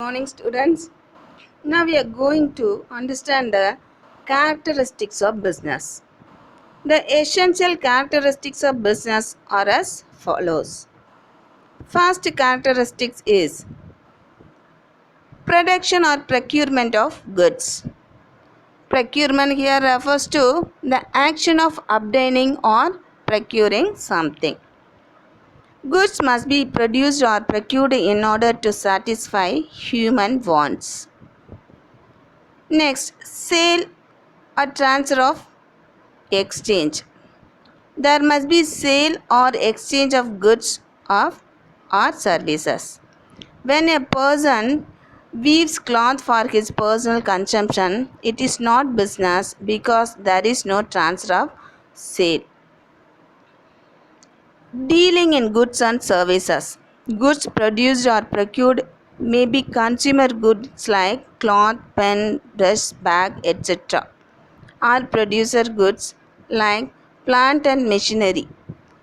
Morning, students. Now we are going to understand the characteristics of business. The essential characteristics of business are as follows. First characteristics is production or procurement of goods. Procurement here refers to the action of obtaining or procuring something. Goods must be produced or procured in order to satisfy human wants. Next, sale or transfer of exchange. There must be sale or exchange of goods of or services. When a person weaves cloth for his personal consumption, it is not business because there is no transfer of sale. Dealing in goods and services. Goods produced or procured may be consumer goods like cloth, pen, dress, bag, etc. or producer goods like plant and machinery.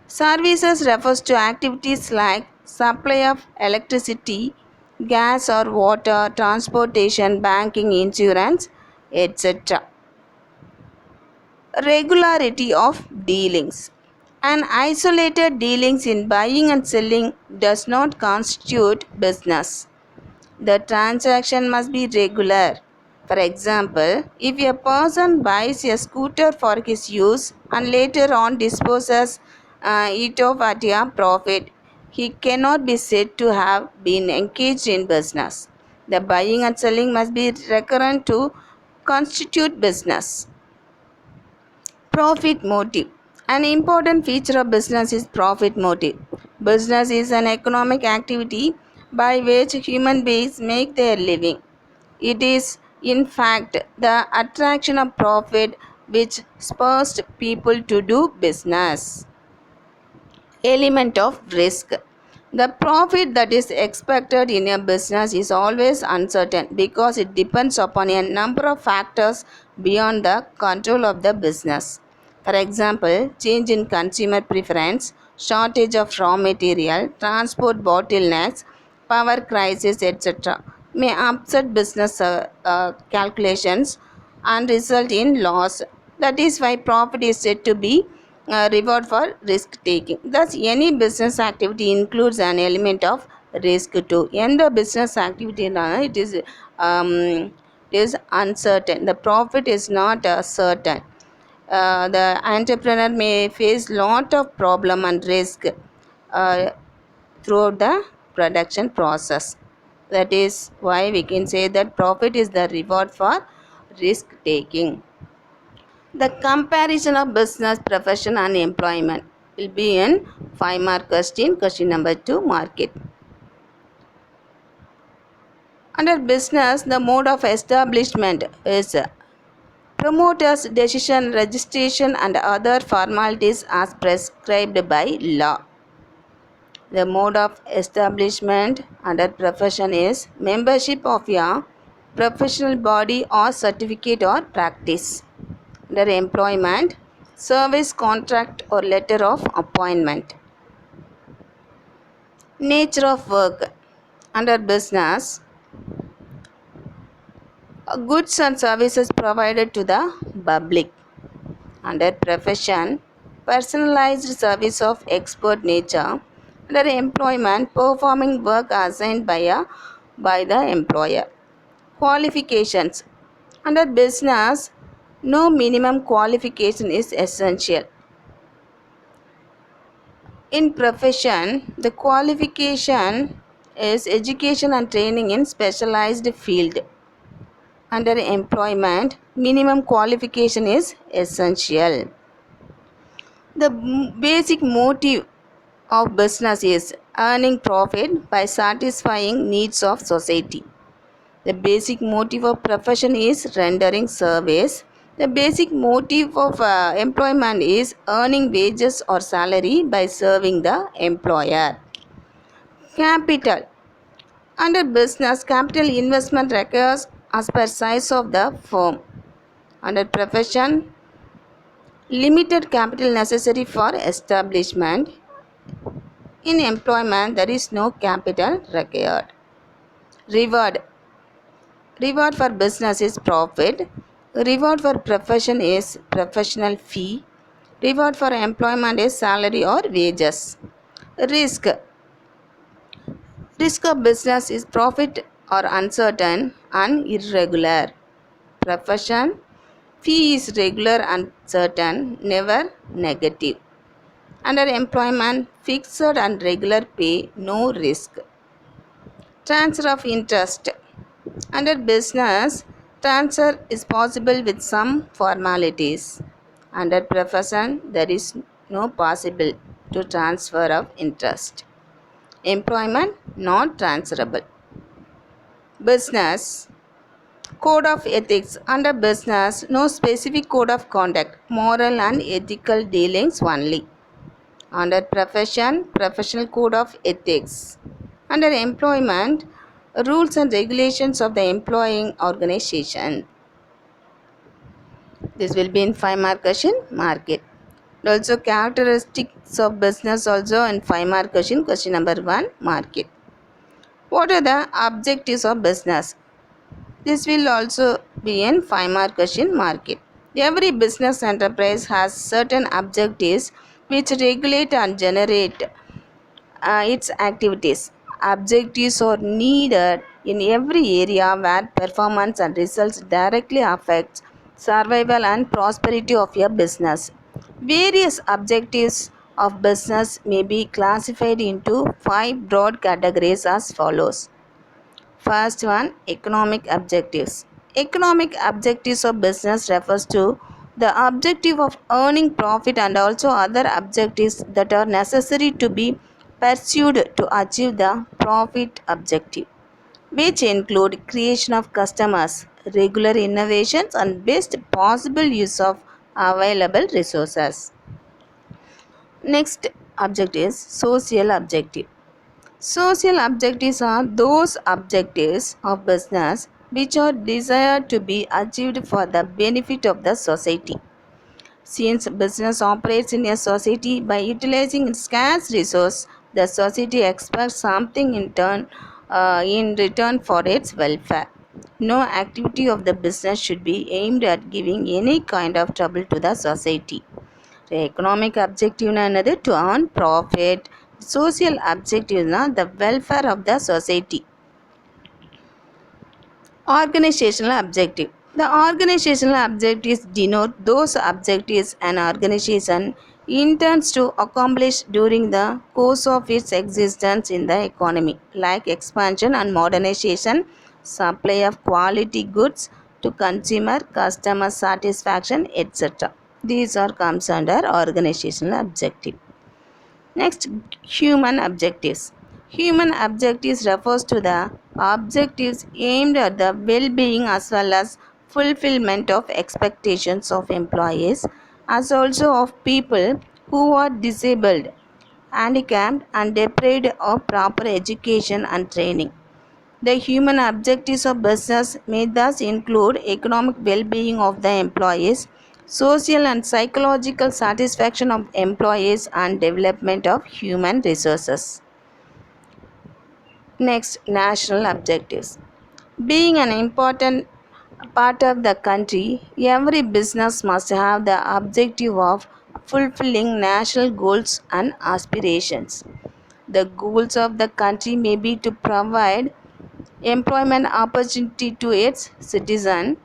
Services refers to activities like supply of electricity, gas or water, transportation, banking, insurance, etc. Regularity of dealings. An isolated dealings in buying and selling does not constitute business. The transaction must be regular. For example, if a person buys a scooter for his use and later on disposes it off at a profit, he cannot be said to have been engaged in business. The buying and selling must be recurrent to constitute business. Profit motive. An important feature of business is profit motive. Business is an economic activity by which human beings make their living. It is, in fact, the attraction of profit which spurs people to do business. Element of risk. The profit that is expected in a business is always uncertain because it depends upon a number of factors beyond the control of the business. For example, change in consumer preference, shortage of raw material, transport bottlenecks, power crisis, etc. may upset business calculations and result in loss. That is why profit is said to be reward for risk taking. Thus, any business activity includes an element of risk too. In the business activity, it is uncertain. The profit is not certain. The entrepreneur may face lot of problem and risk uh, throughout the production process. That is why we can say that profit is the reward for risk taking. The comparison of business, profession and employment will be in 5-mark question. Question number 2, market. Under business, the mode of establishment is promoters, decision, registration and other formalities as prescribed by law. The mode of establishment under profession is membership of a professional body or certificate or practice. Under employment, service contract or letter of appointment. Nature of work. Under business, goods and services provided to the public. Under profession, personalized service of expert nature. Under employment, performing work assigned by the employer. Qualifications. Under business, no minimum qualification is essential. In profession, the qualification is education and training in specialized field. Under employment, minimum qualification is essential. The basic motive of business is earning profit by satisfying needs of society. The basic motive of profession is rendering service. The basic motive of employment is earning wages or salary by serving the employer. Capital. Under business, capital investment requires as per size of the firm. Under profession, limited capital necessary for establishment. In employment, there is no capital required. Reward. Reward for business is profit. Reward for profession is professional fee. Reward for employment is salary or wages. Risk. Risk of business is profit or uncertain and irregular. Profession. Fee is regular and certain, never negative. Under employment, fixed and regular pay, no risk. Transfer of interest. Under business, transfer is possible with some formalities. Under profession, there is no possible to transfer of interest. Employment not transferable. Business code of ethics. Under business, no specific code of conduct, moral and ethical dealings only. Under profession, professional code of ethics. Under employment, rules and regulations of the employing organization. This will be in 5-mark question, mark it. Also characteristics of business also in 5-mark question number 1, mark it. What are the objectives of business? This will also be in 5-mark question, mark it. Every business enterprise has certain objectives which regulate and generate its activities. Objectives are needed in every area where performance and results directly affect survival and prosperity of your business. Various objectives of business may be classified into 5 broad categories as follows. First one, economic objectives. Economic objectives of business refers to the objective of earning profit and also other objectives that are necessary to be pursued to achieve the profit objective, which include creation of customers, regular innovations and best possible use of available resources. Next objective is social objective. Social objectives are those objectives of business which are desired to be achieved for the benefit of the society. Since business operates in a society by utilizing its scarce resource, the society expects something in return for its welfare. No activity of the business should be aimed at giving any kind of trouble to the society. The economic objective is to earn profit. Social objective is the welfare of the society. Organizational objective. The organizational objectives denote those objectives an organization intends to accomplish during the course of its existence in the economy, like expansion and modernization, supply of quality goods to consumer, customer satisfaction, etc. These are comes under organizational objective. Next, human objectives. Human objectives refers to the objectives aimed at the well-being as well as fulfillment of expectations of employees as also of people who are disabled, handicapped and deprived of proper education and training. The human objectives of business may thus include economic well-being of the employees, social and psychological satisfaction of employees and development of human resources. Next, national objectives. Being an important part of the country, every business must have the objective of fulfilling national goals and aspirations. The goals of the country may be to provide employment opportunity to its citizen,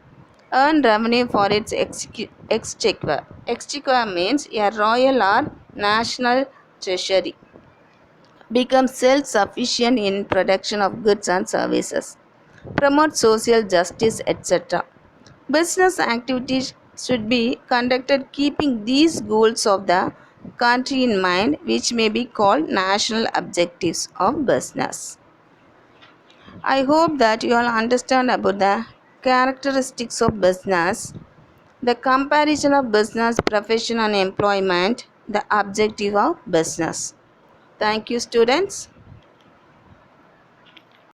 earn revenue for its exchequer. Exchequer means a royal or national treasury. Become self-sufficient in production of goods and services. Promote social justice, etc. Business activities should be conducted keeping these goals of the country in mind, which may be called national objectives of business. I hope that you all understand about the characteristics of business, the comparison of business, profession and employment, the objective of business. Thank you, students.